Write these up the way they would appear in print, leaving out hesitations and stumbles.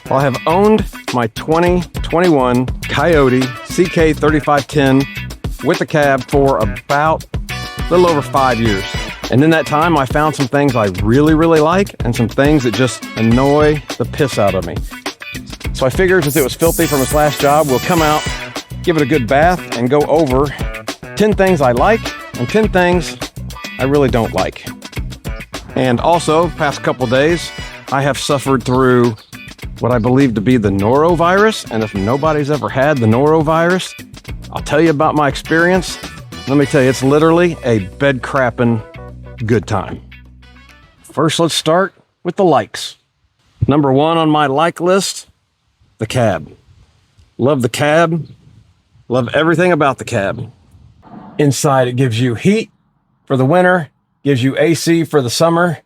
Well, I have owned my 2021 Kioti CK3510 with the cab for about a little over 5 years. And in that time, I found some things I really, really like and some things that just annoy the piss out of me. So I figured since it was filthy from its last job, we'll come out, give it a good bath, and go over 10 things I like and 10 things I really don't like. And also, past couple days, I have suffered through what I believe to be the Norovirus. And if nobody's ever had the Norovirus, I'll tell you about my experience. Let me tell you, it's literally a bed crapping good time. First, let's start with the likes. Number one on my like list, the cab. Love the cab. Love everything about the cab. Inside, it gives you heat for the winter, gives you AC for the summer,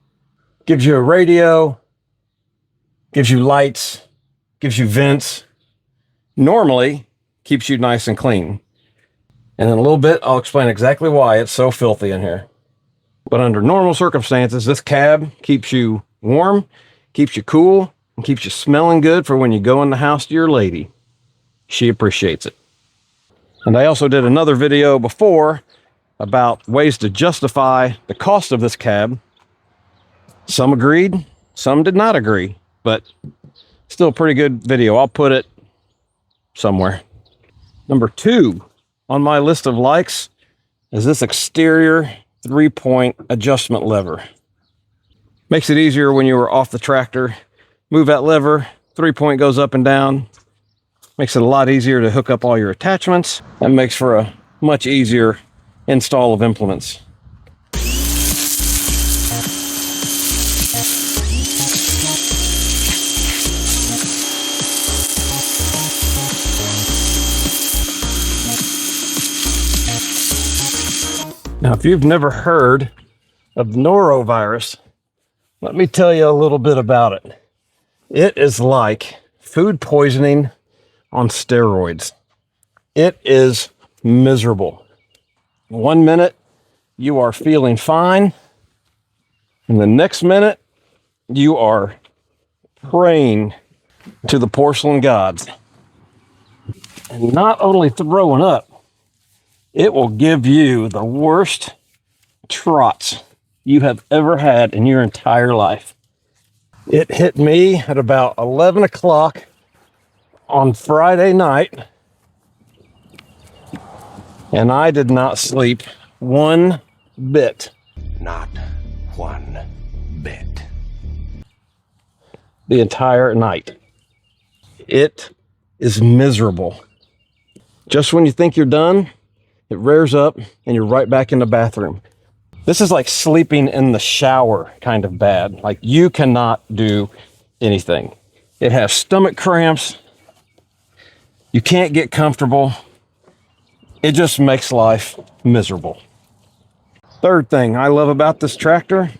gives you a radio, gives you lights, gives you vents. Normally, keeps you nice and clean. And in a little bit, I'll explain exactly why it's so filthy in here. But under normal circumstances, this cab keeps you warm, keeps you cool, and keeps you smelling good for when you go in the house to your lady. She appreciates it. And I also did another video before about ways to justify the cost of this cab. Some agreed, some did not agree, but still a pretty good video. I'll put it somewhere. Number two on my list of likes is this exterior 3-point adjustment lever. Makes it easier when you are off the tractor. Move that lever, 3-point goes up and down. Makes it a lot easier to hook up all your attachments. That makes for a much easier install of implements. Now, if you've never heard of the Norovirus, let me tell you a little bit about it. It is like food poisoning on steroids. It is miserable. 1 minute, you are feeling fine, and the next minute, you are praying to the porcelain gods. And not only throwing up, it will give you the worst trots you have ever had in your entire life. It hit me at about 11 o'clock on Friday night, and I did not sleep one bit. Not one bit. The entire night. It is miserable. Just when you think you're done, it rears up and you're right back in the bathroom. This is like sleeping in the shower kind of bad. Like you cannot do anything. It has stomach cramps. You can't get comfortable. It just makes life miserable. Third thing I love about this tractor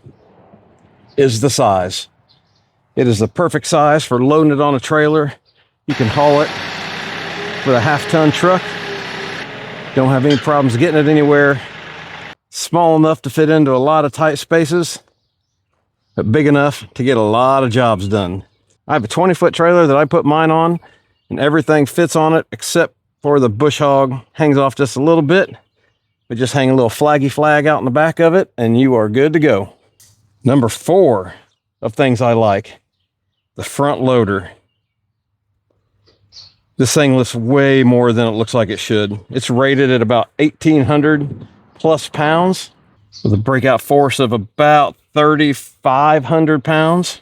is the size. It is the perfect size for loading it on a trailer. You can haul it with a half-ton truck. Don't have any problems getting it anywhere. Small enough to fit into a lot of tight spaces, but big enough to get a lot of jobs done. I have a 20-foot trailer that I put mine on, and everything fits on it except for the bush hog. Hangs off just a little bit, but just hang a little flaggy flag out in the back of it, and you are good to go. Number 4 of things I like, the front loader. This thing lifts way more than it looks like it should. It's rated at about 1,800 plus pounds with a breakout force of about 3,500 pounds.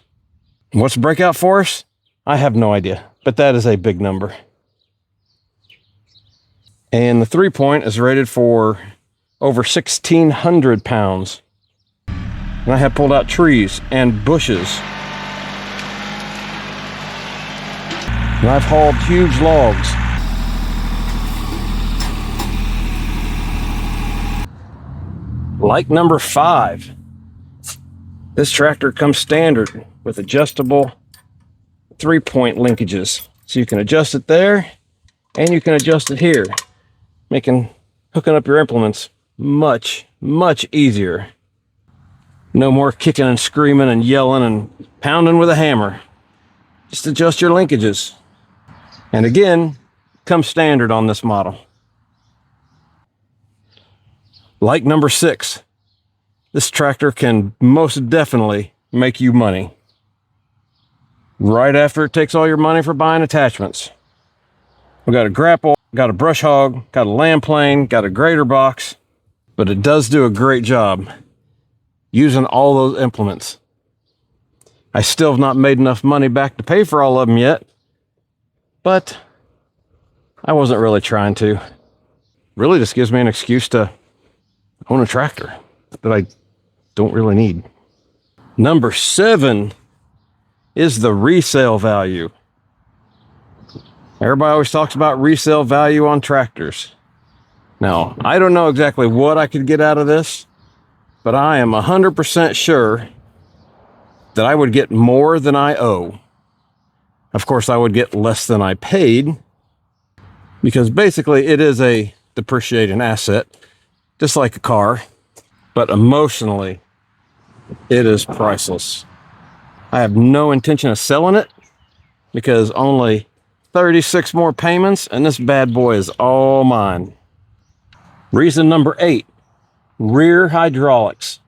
What's the breakout force? I have no idea, but that is a big number. And the 3-point is rated for over 1,600 pounds. And I have pulled out trees and bushes. And I've hauled huge logs. Like number 5, this tractor comes standard with adjustable 3-point linkages. So you can adjust it there and you can adjust it here, making hooking up your implements much, much easier. No more kicking and screaming and yelling and pounding with a hammer. Just adjust your linkages. And again, comes standard on this model. Like number 6, this tractor can most definitely make you money. Right after it takes all your money for buying attachments. We got a grapple, got a brush hog, got a land plane, got a grader box, but it does do a great job using all those implements. I still have not made enough money back to pay for all of them yet, but I wasn't really trying to. Really just gives me an excuse to own a tractor that I don't really need. Number 7 is the resale value. Everybody always talks about resale value on tractors. Now, I don't know exactly what I could get out of this, but I am 100% sure that I would get more than I owe. Of course, I would get less than I paid, because basically it is a depreciating asset, just like a car, but emotionally, it is priceless. I have no intention of selling it, because only 36 more payments and this bad boy is all mine. Reason number 8, rear hydraulics.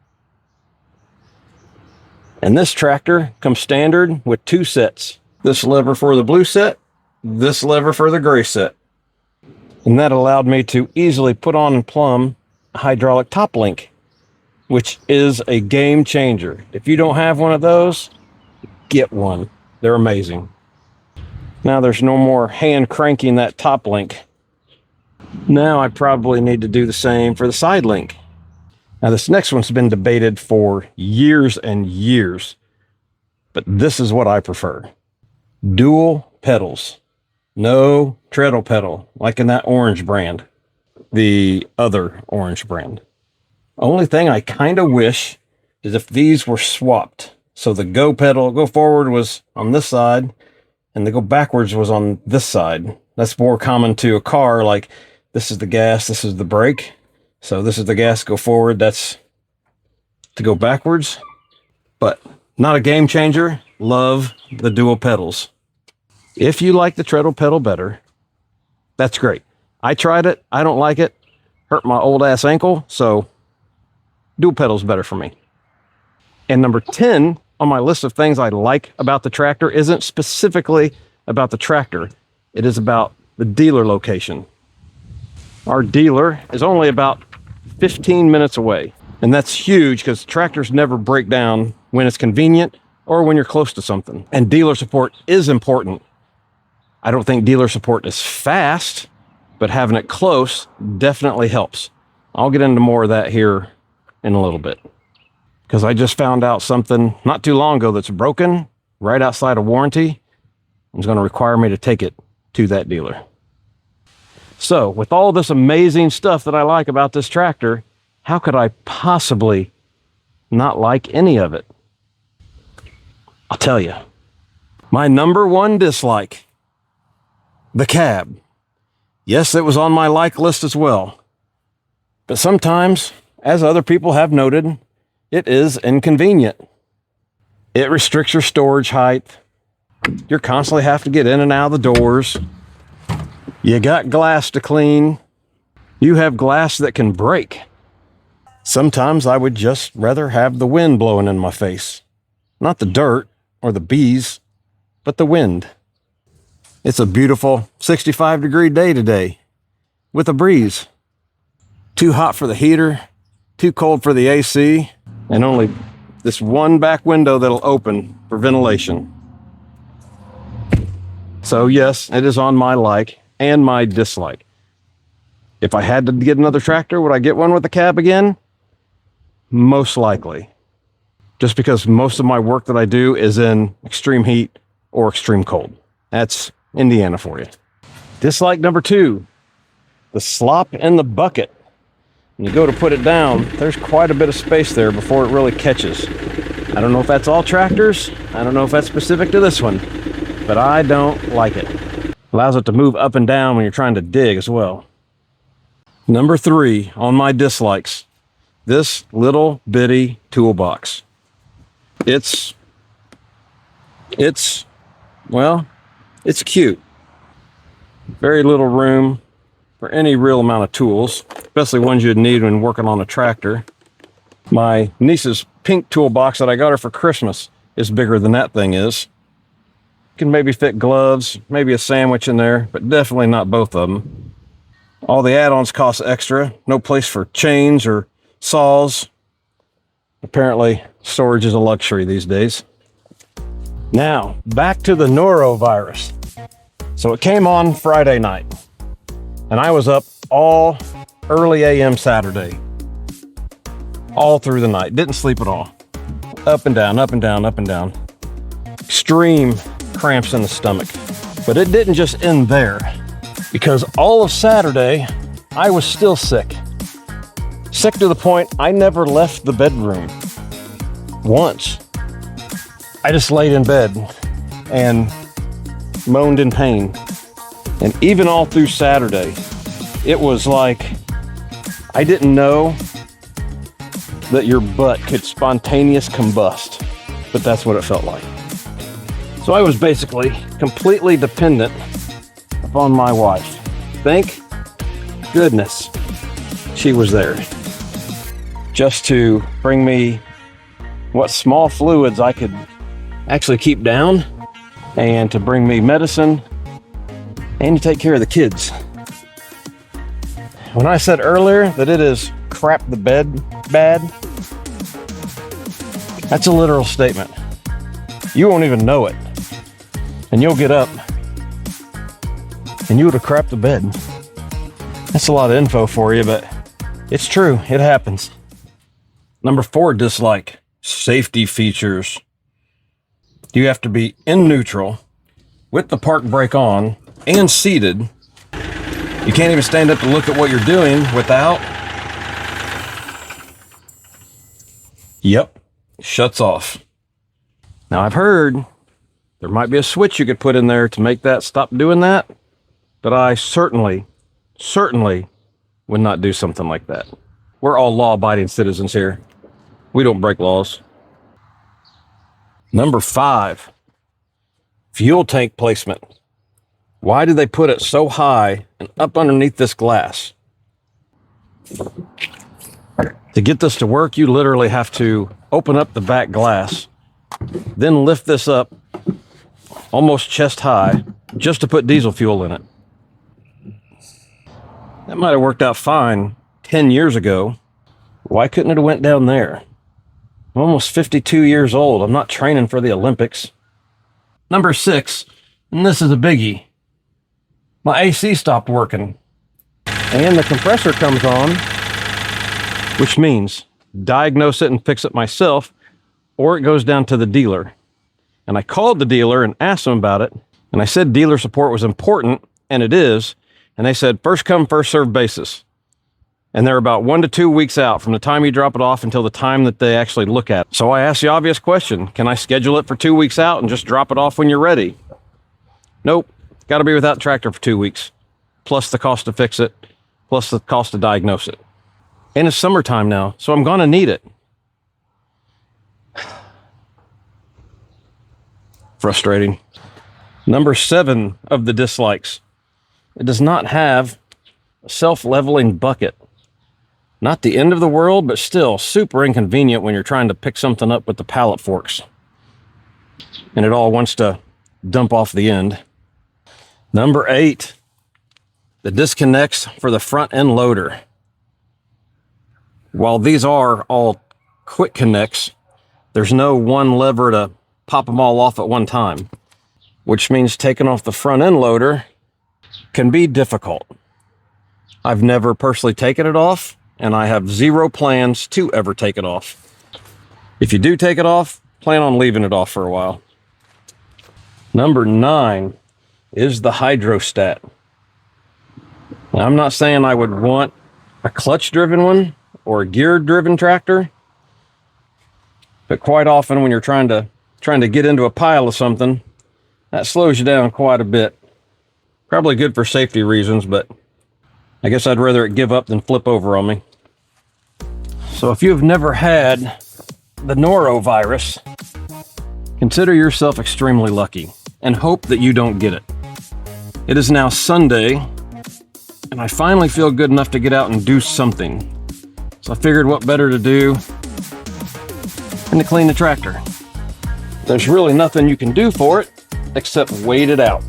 And this tractor comes standard with 2 sets. This lever for the blue set, this lever for the gray set. And that allowed me to easily put on and plumb a hydraulic top link, which is a game changer. If you don't have one of those, get one. They're amazing. Now there's no more hand cranking that top link. Now I probably need to do the same for the side link. Now this next one's been debated for years and years, but this is what I prefer. Dual pedals. No treadle pedal, like in that orange brand. The other orange brand. Only thing I kind of wish is if these were swapped. So the go pedal, go forward was on this side, and the go backwards was on this side. That's more common to a car, like this is the gas, this is the brake. So this is the gas, go forward, that's to go backwards. But not a game changer. Love the dual pedals. If you like the treadle pedal better, that's great. I tried it, I don't like it. Hurt my old ass ankle, so dual pedals better for me. And number 10 on my list of things I like about the tractor isn't specifically about the tractor. It is about the dealer location. Our dealer is only about 15 minutes away. And that's huge because tractors never break down when it's convenient or when you're close to something. And dealer support is important. I don't think dealer support is fast, but having it close definitely helps. I'll get into more of that here in a little bit, because I just found out something not too long ago that's broken right outside of warranty. It's going to require me to take it to that dealer. So with all this amazing stuff that I like about this tractor, how could I possibly not like any of it? I'll tell you. My number 1 dislike, the cab. Yes, it was on my like list as well. But sometimes, as other people have noted, it is inconvenient. It restricts your storage height. You constantly have to get in and out of the doors. You got glass to clean. You have glass that can break. Sometimes I would just rather have the wind blowing in my face. Not the dirt or the bees, but the wind. It's a beautiful 65-degree day today with a breeze. Too hot for the heater, too cold for the AC, and only this one back window that'll open for ventilation. So yes, it is on my like and my dislike. If I had to get another tractor, would I get one with a cab again? Most likely. Just because most of my work that I do is in extreme heat or extreme cold. That's Indiana for you. Dislike number 2, the slop in the bucket. When you go to put it down, there's quite a bit of space there before it really catches. I don't know if that's all tractors. I don't know if that's specific to this one, but I don't like it. Allows it to move up and down when you're trying to dig as well. Number 3 on my dislikes, this little bitty toolbox. It's Well, it's cute. Very little room for any real amount of tools, especially ones you'd need when working on a tractor. My niece's pink toolbox that I got her for Christmas is bigger than that thing is. Can maybe fit gloves, maybe a sandwich in there, but definitely not both of them. All the add-ons cost extra. No place for chains or saws. Apparently, storage is a luxury these days. Now, back to the Norovirus. So it came on Friday night, and I was up all early AM Saturday. All through the night. Didn't sleep at all. Up and down, up and down, up and down. Extreme cramps in the stomach. But it didn't just end there, because all of Saturday, I was still sick. Sick to the point I never left the bedroom. Once. I just laid in bed and moaned in pain. And even all through Saturday, it was like I didn't know that your butt could spontaneous combust, but that's what it felt like. So I was basically completely dependent upon my wife. Thank goodness she was there just to bring me what small fluids I could actually keep down, and to bring me medicine, and to take care of the kids. When I said earlier that it is crap the bed bad, that's a literal statement. You won't even know it, and you'll get up and you would have crapped the bed. That's a lot of info for you, but it's true. It happens. Number 4 dislike: safety features. You have to be in neutral with the park brake on and seated. You can't even stand up to look at what you're doing without. Yep, shuts off. Now I've heard there might be a switch you could put in there to make that stop doing that, but I certainly would not do something like that. We're all law-abiding citizens here. We don't break laws. Number 5, fuel tank placement. Why do they put it so high and up underneath this glass? To get this to work, you literally have to open up the back glass, then lift this up almost chest high just to put diesel fuel in it. That might have worked out fine 10 years ago. Why couldn't it have went down there? I'm almost 52 years old. I'm not training for the Olympics. Number 6, and this is a biggie. My AC stopped working, and the compressor comes on, which means diagnose it and fix it myself, or it goes down to the dealer. And I called the dealer and asked them about it, and I said dealer support was important, and it is, and they said first come, first served basis. And they're about 1 to 2 weeks out from the time you drop it off until the time that they actually look at it. So I asked the obvious question, can I schedule it for 2 weeks out and just drop it off when you're ready? Nope, got to be without the tractor for 2 weeks, plus the cost to fix it, plus the cost to diagnose it. And it's summertime now, so I'm gonna need it. Frustrating. Number 7 of the dislikes. It does not have a self-leveling bucket. Not the end of the world, but still super inconvenient when you're trying to pick something up with the pallet forks. And it all wants to dump off the end. Number 8, the disconnects for the front end loader. While these are all quick connects, there's no one lever to pop them all off at one time, which means taking off the front end loader can be difficult. I've never personally taken it off, and I have zero plans to ever take it off. If you do take it off, plan on leaving it off for a while. Number 9 is the hydrostat. Now, I'm not saying I would want a clutch-driven one or a gear-driven tractor, but quite often when you're trying to get into a pile of something, that slows you down quite a bit. Probably good for safety reasons, but I guess I'd rather it give up than flip over on me. So if you've never had the Norovirus, consider yourself extremely lucky. and hope that you don't get it. It is now Sunday, and I finally feel good enough to get out and do something. So I figured what better to do than to clean the tractor. There's really nothing you can do for it except wait it out.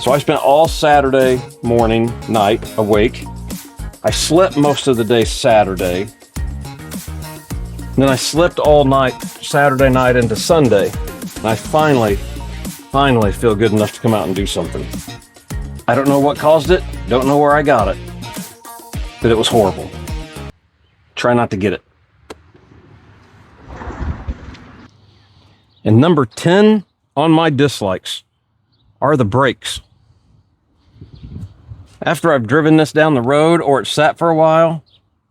So I spent all Saturday morning, night awake. I slept most of the day Saturday. And then I slept all night Saturday night into Sunday. And I finally feel good enough to come out and do something. I don't know what caused it, don't know where I got it, but it was horrible. Try not to get it. And number 10 on my dislikes are the brakes. After I've driven this down the road or it's sat for a while,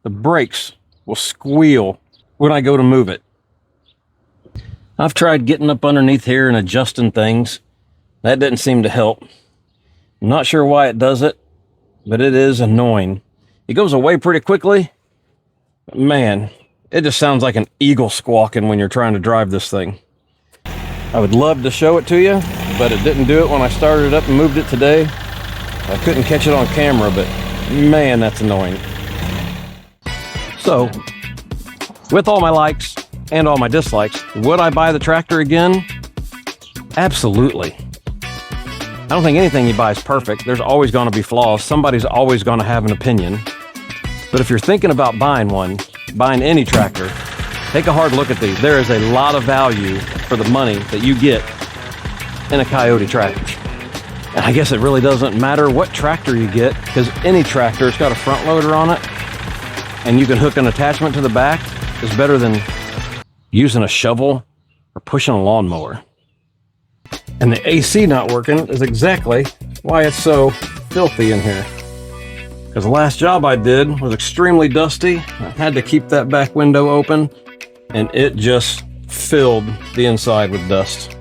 the brakes will squeal when I go to move it. I've tried getting up underneath here and adjusting things. That didn't seem to help. I'm not sure why it does it, but it is annoying. It goes away pretty quickly, but man, it just sounds like an eagle squawking when you're trying to drive this thing. I would love to show it to you, but it didn't do it when I started it up and moved it today. I couldn't catch it on camera, but man, that's annoying. So, with all my likes and all my dislikes, would I buy the tractor again? Absolutely. I don't think anything you buy is perfect. There's always going to be flaws. Somebody's always going to have an opinion. But if you're thinking about buying any tractor, take a hard look at these. There is a lot of value for the money that you get in a Kioti tractor. And I guess it really doesn't matter what tractor you get, because any tractor has got a front loader on it, and you can hook an attachment to the back, is better than using a shovel or pushing a lawnmower. And the AC not working is exactly why it's so filthy in here. Because the last job I did was extremely dusty. I had to keep that back window open, and it just filled the inside with dust.